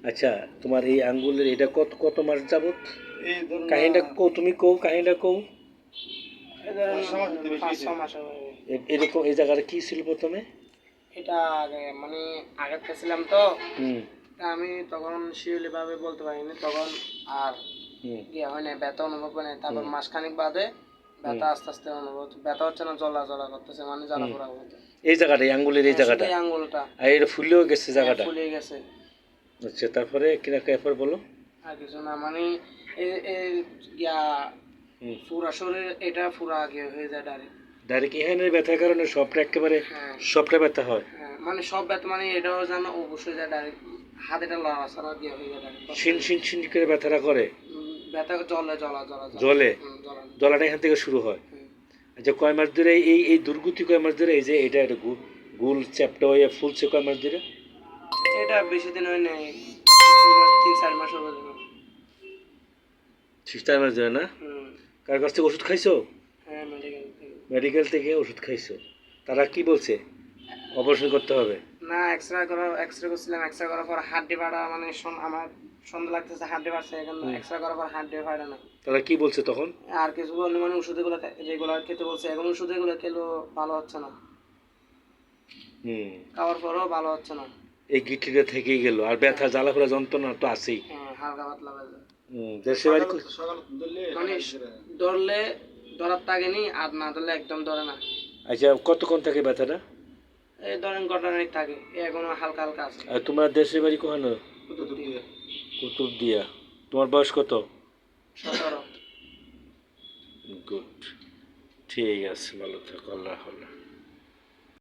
আচ্ছা, তোমার এই আঙ্গুলের এটা কত কত মাস যাবত? এই ধরুন কাহিনীটা কও, তুমি কও, কাহিনীটা কও। এই ধরুন 5-6 মাস হবে। এরকম এই জায়গাটা কি ছিল প্রথমে? এটা আগে মানে আগে খেয়েছিলাম তো, হুম তা আমি তখন শিওরলি ভাবে বলতে পারিনি তখন। আর হুম ইয়ে হয় না, ব্যথা অনুভব হয় না। তারপর হুম মাসখানেক বাদে ব্যথা আস্তে আস্তে অনুভব হচ্ছে। ব্যথা হচ্ছে না, জ্বলা জ্বলা করতেছে, মানে জ্বালা হুম। পোড়া হচ্ছে। এই জায়গাটা, এই আঙ্গুলের এই হ্যাঁ, শুধু জায়গাটা, এই আঙ্গুলটা আর এটা ফুলেও গেছে জায়গাটা? ফুলে গেছে। আচ্ছা, তারপরে কিনা এরপর বলো। আর কিছু না, মানে এই ইয়া হুম। পুরা শরীর এটা পুরা আগে হয়ে যায় ডাইরেক্ট। ডাইরেক্ট এখানে ব্যথার কারণে সবটা একেবারে, হ্যাঁ সবটা ব্যথা হয়? হ্যাঁ, মানে সব ব্যথা, মানে এটাও জানো অবশ্যই যায় ডাইরেক্ট। হাতেটা লড়াছাড়া দিয়ে হয়ে যায় ডাইরেক্ট। শিন শিন শিন করে ব্যথাটা করে? ব্যথা জলে জ্বলা জ্বলা জলে? জ্বলা। জলাটা এখান থেকে শুরু হয়? আচ্ছা, কয় মাস ধরে এই এই দুর্গতি, কয় মাস ধরে এই যে এটা একটা গুল চ্যাপটা হয়ে ফুলছে কয় মাস ধরে? এটা বেশি দিন হয় নাই, 3-4 মাস হবে ধরো। 4 মাস ধরে না? হুম। কার কাছ থেকে ওষুধ খাইছো? হ্যাঁ, মেডিকেল থেকে। মেডিকেল থেকে ওষুধ খাইছো? তারা কি বলছে? অপারেশন করতে হবে? না, এক্সরে করছিলাম। এক্সরে করার পর হাড্ডি ফাটা, মানে আমার সন্দেহ লাগতেছে হাড্ডি ফাটছে। এখন এক্সরে করার পর হাড্ডি ফাটে না। তারা কি বলছে তখন? আর কিছু বললে মানে ওষুধগুলো যেগুলো খেতে বলছে, এখন ওষুধগুলো খেলেও ভালো হচ্ছে না। হুম। খাওয়ার পরেও ভালো হচ্ছে না। এই গিট্টিটা থেকেই গেল, আর ব্যথা জ্বালাফোড়া যন্ত্রণা তো আছেই। হ্যাঁ, হালকা পাতলা ব্যথা। দেশে বাড়ি মানে ধরলে ধরার থাকেনি, আর না ধরলে একদম ধরে না। আচ্ছা, কতক্ষণ থাকে ব্যথাটা? এই ধরেন ঘটনাই থাকে, এখনো হালকা হালকা আছে। আর তোমার দেশের বাড়ি কোথানো? কুতুবদিয়া। তোমার বয়স কত? 17। গুড, ঠিক আছে, ভালো থাকো, আল্লাহ আল্লাহ।